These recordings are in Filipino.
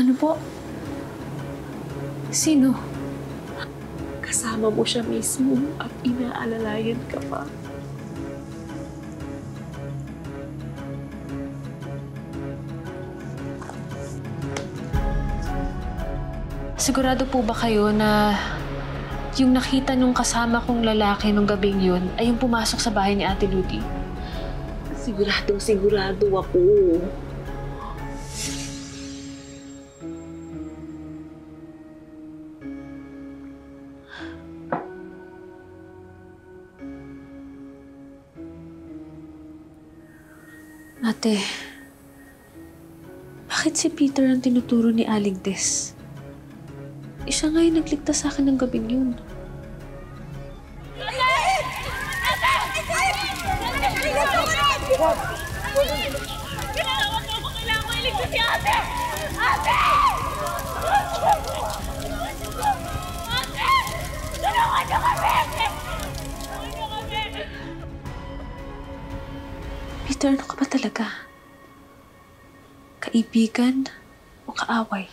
Ano po? Sino? Kasama mo siya mismo at inaalalayan ka pa. Sigurado po ba kayo na yung nakita nung kasama kong lalaki nung gabing yun ay yung pumasok sa bahay ni Ate Ludi? Sigurado ako. Ate, bakit si Peter ang tinuturo ni Aling Tess? Siya nga yung nagligtas sa akin ng gabing yun. Kailangan ko iligtas si Ate! Ate! Ate! Tulungan niyo kami! Tulungan niyo kami! Peter, ano ka ba talaga? Kaibigan o kaaway?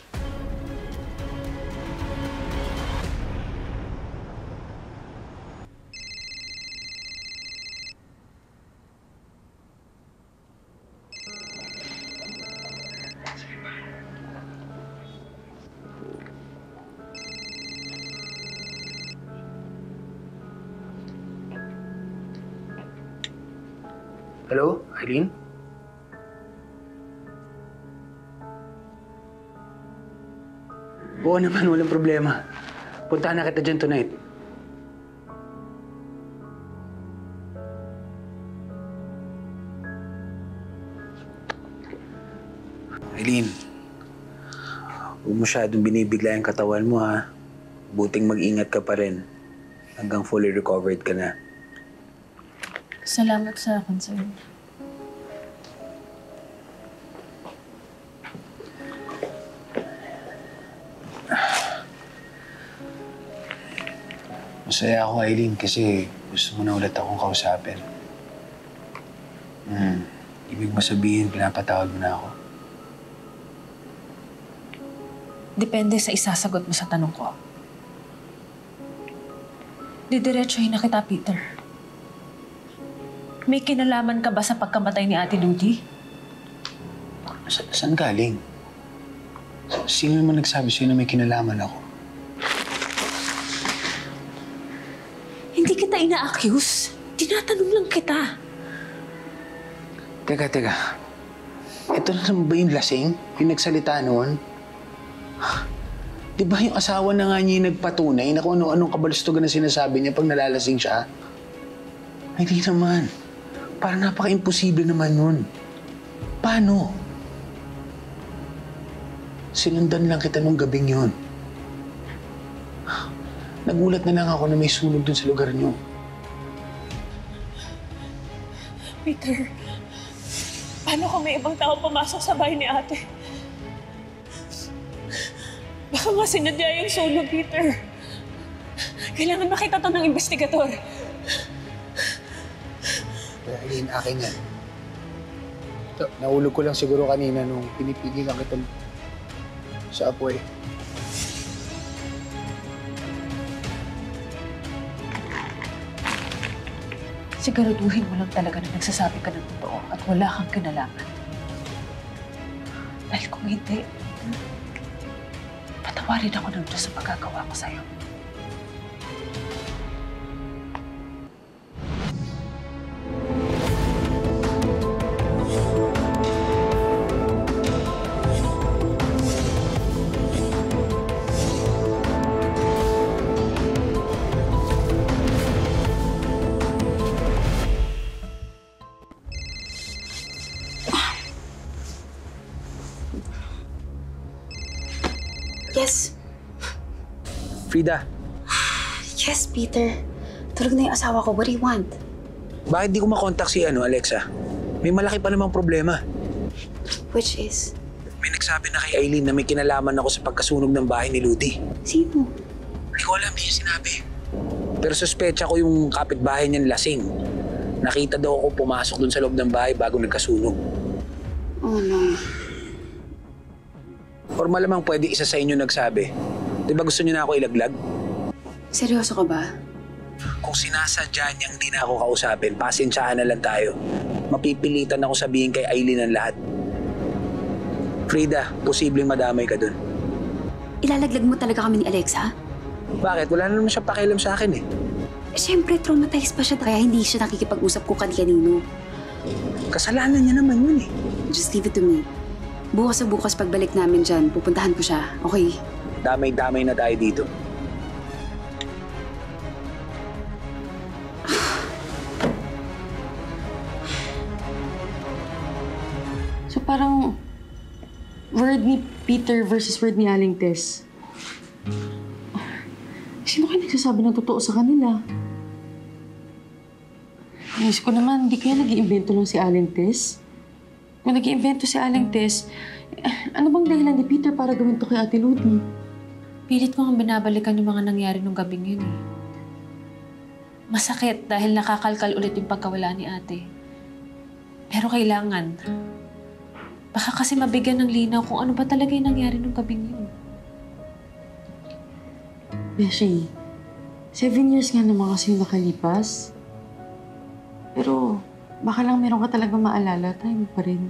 Hello, Eileen? Oo naman, walang problema. Puntahan na kita dyan tonight. Eileen, huwag masyadong binibigla yung katawan mo, ha? Buting mag-ingat ka pa rin hanggang fully recovered ka na. Salamat sa concern. Masaya ako, Eileen, kasi gusto mo na ulit akong kausapin. Ibig mo sabihin, pinapatawad mo na ako. Depende sa isasagot mo sa tanong ko. Didiretsuhin na kita, Peter. May kinalaman ka ba sa pagkamatay ni Ate Ludi? Saan galing? Sino naman nagsabi sa'yo na may kinalaman ako? Hindi kita ina-accuse. Tinatanong lang kita. Teka. Ito na naman ba yung lasing? Yung nagsalita noon? Di ba yung asawa na nga niya yung nagpatunay na kung ano-anong kabalustugan na sinasabi niya pag nalalasing siya? Ay, di naman. Parang napaka-imposible naman yun. Paano? Sinundan lang kita nung gabing yun. Nagulat na lang ako na may sunog dun sa lugar niyo. Peter, paano kung may ibang tao pumasok sa bahay ni Ate? Baka nga sinadya yung sunog, Peter. Kailangan makita to ng investigador. Kaya Eileen, akin yan. Ito, nahulog ko lang siguro kanina nung pinipigilan kita sa apoy. Siguraduhin mo lang talaga na nagsasabi ka ng totoo at wala kang kinalaman. Dahil kung hindi, patawarin ako ng Diyos sa pagkagawa ko sa'yo. Yes. Frida, Yes, Peter. Tulog na yung asawa ko. What do you want? bakit di ko makontak si Alexa? May malaki pa namang problema. Which is? May nagsabi na kay Eileen na may kinalaman ako sa pagkasunog ng bahay ni Ludi. Sino? Hindi ko alam, niya sinabi. Pero suspecha ko yung kapitbahay niyan lasing. Nakita daw ako pumasok dun sa loob ng bahay bago nagkasunog. Oh, no. Or malamang pwede isa sa inyo nagsabi. Di ba gusto niyo na ako ilaglag? Seryoso ka ba? Kung sinasadya niyang di na ako kausapin, pasensyahan na lang tayo. Mapipilitan ako sabihin kay Aileen ang lahat. Frida, posibleng madamay ka dun. Ilalaglag mo talaga kami ni Alexa? Bakit? Wala na naman siya pakialam sa akin eh. Siyempre, traumatized pa siya kaya hindi siya nakikipag-usap ko kanino. Kasalanan niya naman yun eh. Just leave it to me. Bukas sa bukas pagbalik namin dyan, pupuntahan ko siya, okay? Damay-damay na tayo dito. So parang word ni Peter versus word ni Aling Tess. Sino kayo nagsasabi ng totoo sa kanila? Inis ko naman, hindi kaya nag-iimbento lang si Aling Tess? Kung nag-iimbento si Aling Tess, ano bang dahilan ni Peter para gawin to kay Ate Ludi? Pilit ko ang binabalikan yung mga nangyari nung gabing yun eh. Masakit dahil nakakalkal ulit yung pagkawala ni ate. Pero kailangan. Baka kasi mabigyan ng linaw kung ano ba talaga yung nangyari nung gabing yun. Beshi, 7 years nga naman kasi yung nakalipas. Pero baka lang meron ka talaga maalala, tayo pa rin.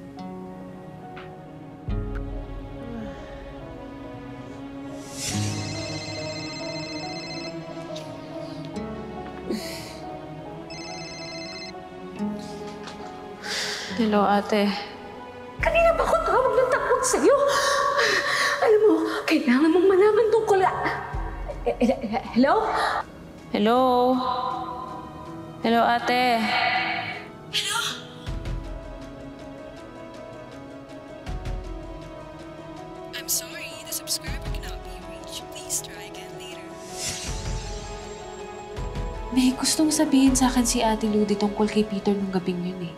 Hello, ate. Kanina pa ako tawag ng tawag sa'yo. Alam mo, kailangan mong malaman tungkol. Hello? Hello? Hello, ate. I'm sorry, the subscriber cannot be reached. Please try again later. May gustong sabihin sa akin si Ate Ludi tungkol kay Peter nung gabing yun eh.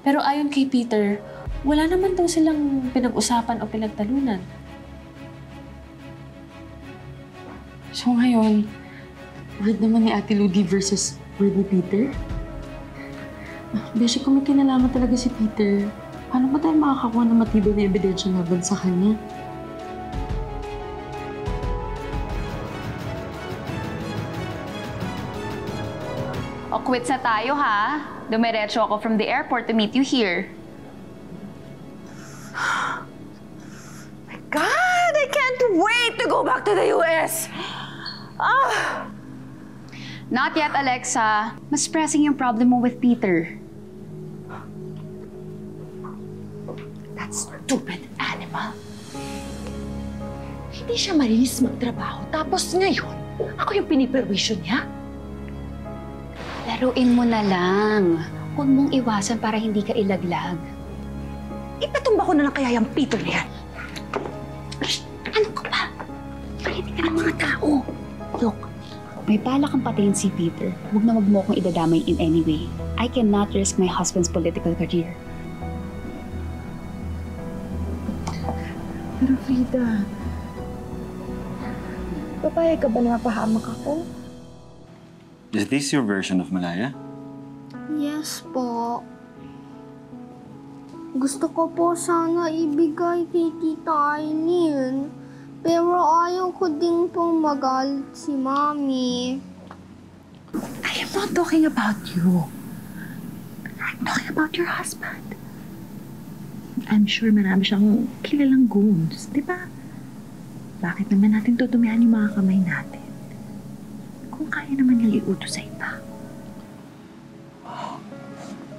Pero ayon kay Peter, wala naman daw silang pinag-usapan o pinagtalunan. So ngayon, word naman ni Ate Ludi versus word ni Peter? Beshi, kung may kinalaman talaga si Peter, paano ba tayo makakakuha ng matibay na ebidensya laban sa kanya? O quits na tayo ha. Dumiretso ako from the airport to meet you here. God, I can't wait to go back to the US! Not yet, Alexa. Mas pressing yung problem mo with Peter. That stupid animal. Hindi siya marinis magtrabaho. Tapos ngayon, ako yung piniperwisyo niya. Laruin mo na lang. Huwag mong iwasan para hindi ka ilaglag. Ipatumba ko na lang kaya yung Peter na yan. Ano ka ba? Pahiti ka ng mga tao. Look, may bala kang patayin si Peter. Huwag na wag mo akong idadamay in any way. I cannot risk my husband's political career. Pero Frida, papayag ka ba na mapahamak ako? Is this your version of Malaya? Yes po. Gusto ko po sana ibigay kay Tita Aileen. Pero ayaw ko din pong magalit si Mami. I am not talking about you. I'm talking about your husband. I'm sure marami siyang kilalang goons, di ba? Bakit naman natin tutumihan yung mga kamay natin? Kung kaya naman niyang iutos sa iba.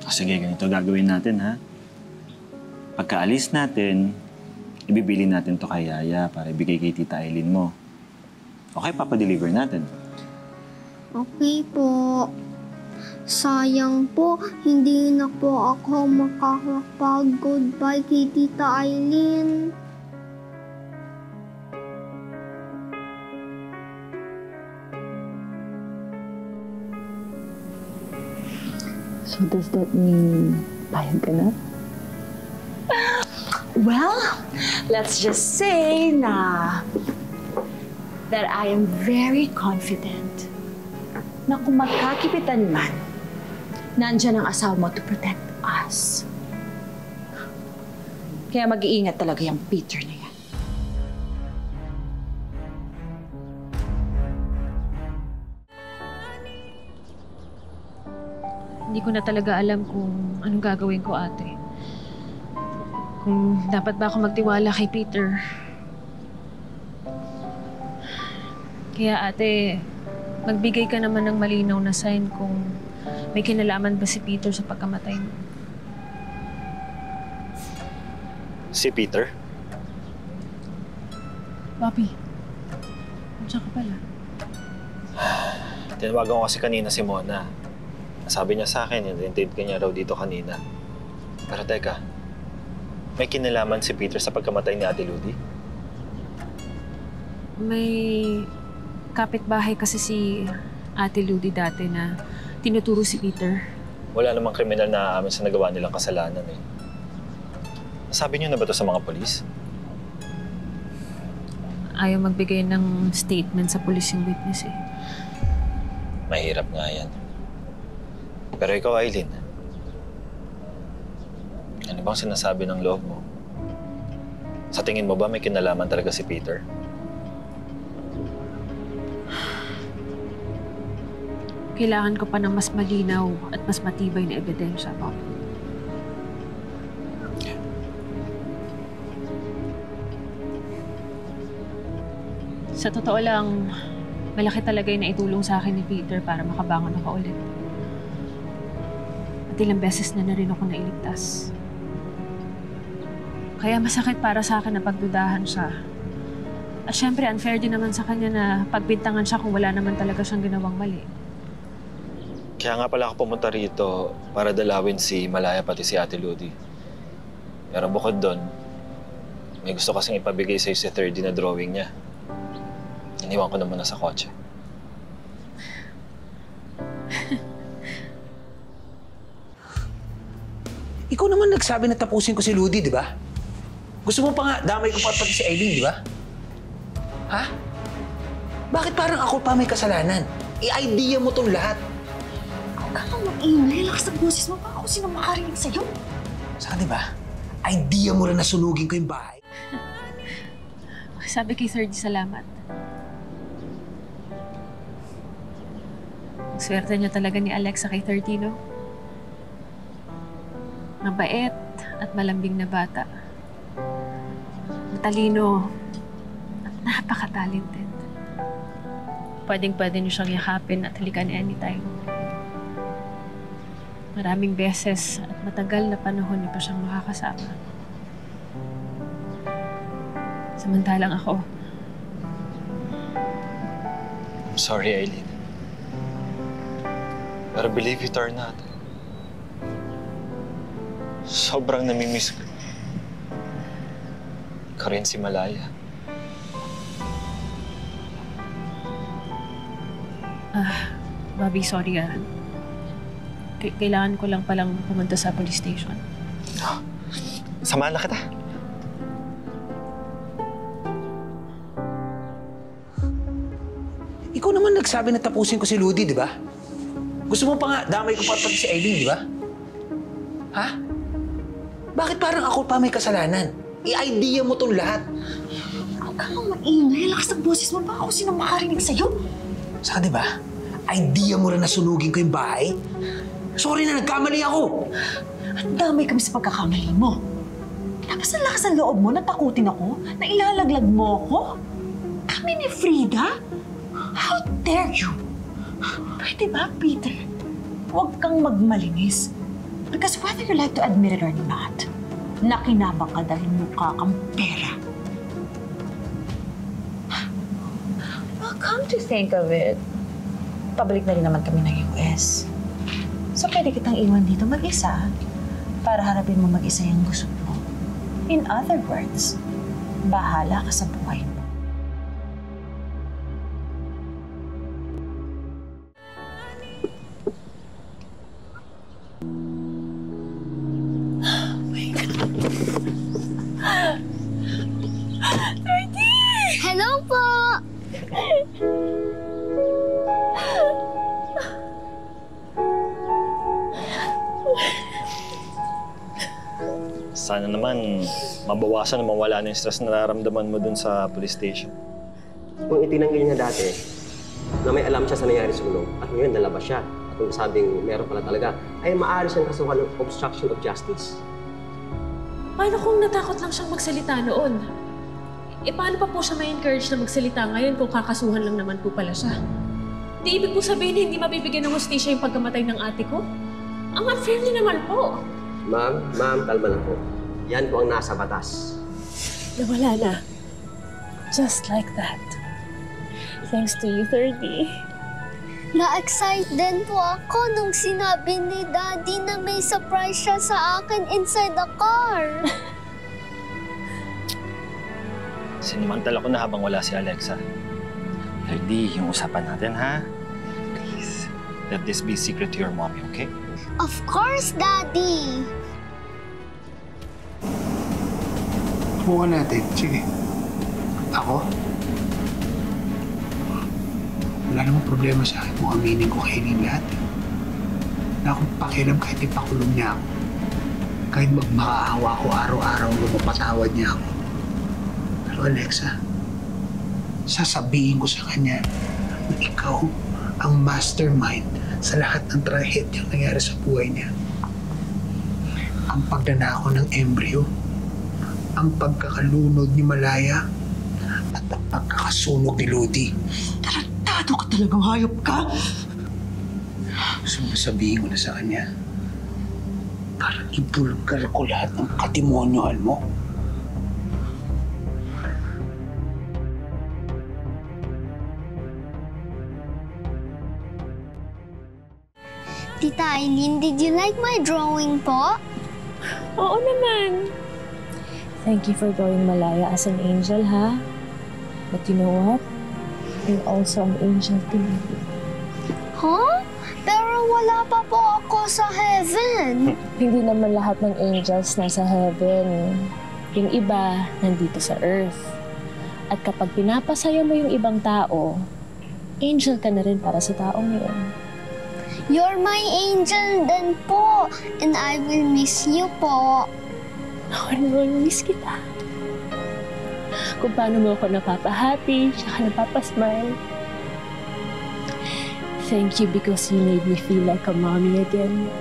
Sige, ganito gagawin natin, ha? Pagkaalis natin, ibibili natin to kay Yaya para ibigay kay Tita Aileen mo. Okay, papadeliver natin. Okay po. Sayang po, hindi na po ako makakapag-goodbye kay Tita Aileen. So does that mean payag ka na? Well, let's just say that I am very confident na kung magkakipitan man, nandyan ang asawa mo to protect us. Kaya mag-iingat talaga yung Peter na yan. Hindi ko na talaga alam kung anong gagawin ko, ate. Kung dapat ba ako magtiwala kay Peter. Kaya ate, magbigay ka naman ng malinaw na sign kung may kinalaman ba si Peter sa pagkamatay mo. Si Peter? Papi, nandiyan ka pala. Tinawagan ko kasi kanina si Mona. Sabi niya sa akin, in-date ka niya raw dito kanina. Pero teka, may kinalaman si Peter sa pagkamatay ni Ate Ludi? May kapitbahay kasi si Ate Ludi dati na tinuturo si Peter. Wala namang kriminal na aamin sa nagawa nilang kasalanan eh. Nasabi niyo na ba ito sa mga polis? Ayaw magbigay ng statement sa pulis yung witness eh. Mahirap nga yan. Pero ikaw, Aileen, ano bang sinasabi ng loob mo? Sa tingin mo ba may kinalaman talaga si Peter? Kailangan ko pa ng mas malinaw at mas matibay na ebidensya, Pop. Sa totoo lang, malaki talaga yung naitulong sa akin ni Peter para makabangon ako ulit. At ilang beses na rin ako nailigtas. Kaya masakit para sa akin na pagdudahan siya. At syempre, unfair din naman sa kanya na pagbintangan siya kung wala naman talaga siyang ginawang mali. Kaya nga pala ako pumunta rito para dalawin si Malaya pati si Ate Ludi. Pero bukod doon, may gusto kasing ipabigay sa'yo si 3D na drawing niya. Iniwan ko na muna sa kotse. Ikaw naman nagsabi na tapusin ko si Ludi, di ba? Gusto mo pa nga damay ko pati si Aileen, di ba? Ha? Bakit parang ako pa may kasalanan? I-idea mo tong lahat. Huwag ka kang mag-ingay. Lakas ng boses mo. Baka ako sino makarinig sa'yo. Saka di ba? Idea mo rin na sunugin ko yung bahay. Sabi kay Sir G, salamat. Ang swerte niya talaga ni Alexa kay 30, no? Mabait at malambing na bata. Matalino at napaka-talented. Pwedeng-pwede niyo siyang yakapin at halikan anytime. Maraming beses at matagal na panahon niyo pa siyang makakasama. Samantalang ako, I'm sorry, Aileen. Pero believe it or not, sobrang namimiss ko. Ikaw rin si Malaya. Bobby, sorry ah. Kailangan ko lang palang pumunta sa police station. Samahan na kita. Ikaw naman nagsabi na tapusin ko si Ludi, di ba? Gusto mo pa nga damay ko pati si Aileen, di ba? Ha? Bakit parang ako pa may kasalanan? I-idea mo tong lahat. Huwag ka kang mag-ingay. Lakas ng boses mo. Baka ako sino makarinig sa'yo. Saka di ba? Idea mo rin na sunugin ko yung bahay? Sorry na nagkamali ako. Ang damay kami sa pagkakamali mo. Tapos ang lakas ng loob mo, natakutin ako, na ilalaglag mo ako. Kami ni Frida? How dare you? Pwede ba, Peter? Huwag kang magmalinis. Because whether you like to admit it or not, nakinabang ka dahil mukha kang pera. Well, come to think of it, pabalik na rin naman kami ng US. So pwede kitang iwan dito mag-isa para harapin mo mag-isa yung gusto mo. In other words, bahala ka sa buhay mo. Hello po! Sana naman mabawasan na mawala na yung stress na nararamdaman mo dun sa police station. Kung itinanggal niya dati, na may alam siya sa nangyari sa ulong, at ngayon nalabas siya, at kung sabing meron pala talaga, ay maaari siyang kasuhan ng obstruction of justice. Paano kung natakot lang siyang magsalita noon? Paano pa po siya ma-encourage na magsalita ngayon kung kakasuhan lang naman po pala siya? Di ibig po sabihin hindi mabibigyan ng hustisya yung pagkamatay ng ate ko? Ang unfair niyo naman po. Ma'am, kalma lang po. Yan po ang nasa batas. Nawala na. Just like that. Thanks to you, 30. Na-excite din po ako nung sinabi ni Daddy na may surprise siya sa akin inside the car. Sinimantala ko na habang wala si Alexa. Lady, yung usapan natin, ha? Please, let this be secret to your mommy, okay? Of course, Daddy. Bukan natin. Sige. Ako? Wala namang problema sa akin kung aminin ko kay Eileen lahat. Wala akong pakialam kahit ipakulong niya ako. Kahit magmakaawa ko araw-araw lumapatawad niya ako. Pero Alexa, sasabihin ko sa kanya na ikaw ang mastermind sa lahat ng trahedyang nangyari sa buhay niya. Ang pagnanakaw ng embryo, ang pagkakalunod ni Malaya, at ang pagkakasunog ni Lodi. Tarantado ka talagang hayop ka! Gusto mo sabihin ko na sa kanya, parang ibulgar ko lahat ng katimonyohan mo. Tita Eileen, did you like my drawing po? Oo naman. Thank you for drawing Malaya as an angel, ha? But you know what? You're also an angel to me. Huh? Pero wala pa po ako sa heaven. Hindi naman lahat ng angels nasa heaven. Yung iba, nandito sa earth. At kapag pinapasaya mo yung ibang tao, angel ka na rin para sa taong yun. You're my angel din po. And I will miss you po. Ako rin miss kita. Kung paano mo ako napapahati, tsaka napapasmile. Thank you because you made me feel like a mommy again.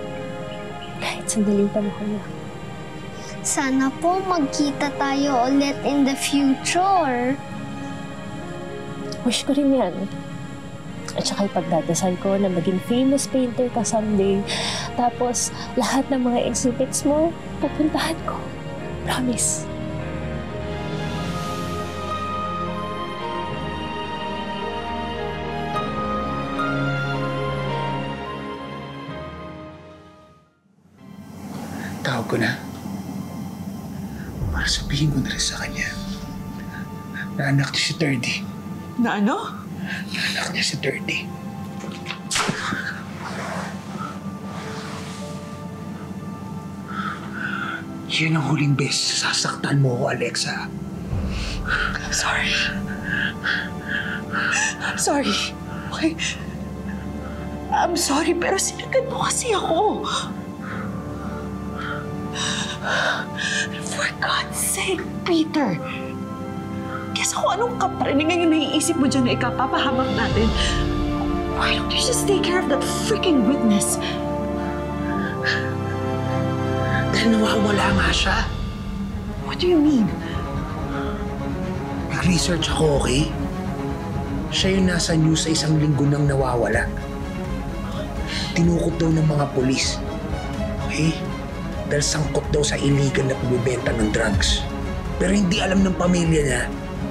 Kahit sandaling panahon lang. Sana po magkita tayo ulit in the future. Wish ko rin yan. At saka ipagdadasal ko na maging famous painter ka someday. Tapos, lahat ng mga exhibits mo, pupuntahan ko. Promise. Tawag ko na. Para sabihin ko na rin sa kanya na anak niya si Terdy. Na ano? Na anak niya si Terdy. Yan ang huling beses sasaktan mo ko, Alexa. I'm sorry. I'm sorry. Okay? I'm sorry, pero sinagad mo kasi ako. For God's sake, Peter. Kesa kung anong kapraningan yung naiisip mo dyan na ikapapahamak natin, why don't you just take care of that freaking witness? Dahil nawawala nga siya. What do you mean? Nag-research ako, okay? Siya yung nasa news sa 1 linggo nang nawawala. Tinukot daw ng mga polis. Okay? Dahil sangkot daw sa illegal na pagbibenta ng drugs. Pero hindi alam ng pamilya niya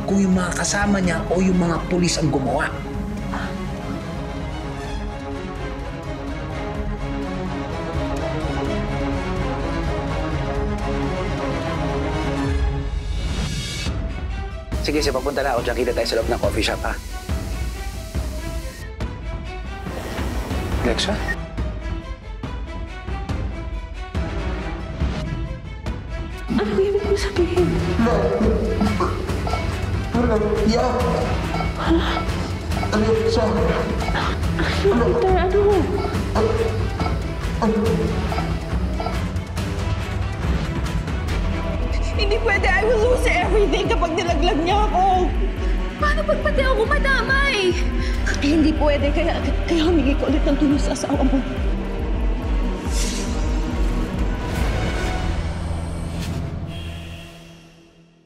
kung yung mga kasama niya o yung mga polis ang gumawa. Sige, papunta na ako. Diyan kita tayo sa loob ng coffee shop, ha? Alexa? Ano ibig mo sabihin? Yeah. Alexa. Peter, ano? Hindi pwede. I will lose everything kapag nilaglag niya ako. Paano pag pati ako madamay? Hindi pwede. Kaya humingi ko ulit ng tulong sa asawa mo.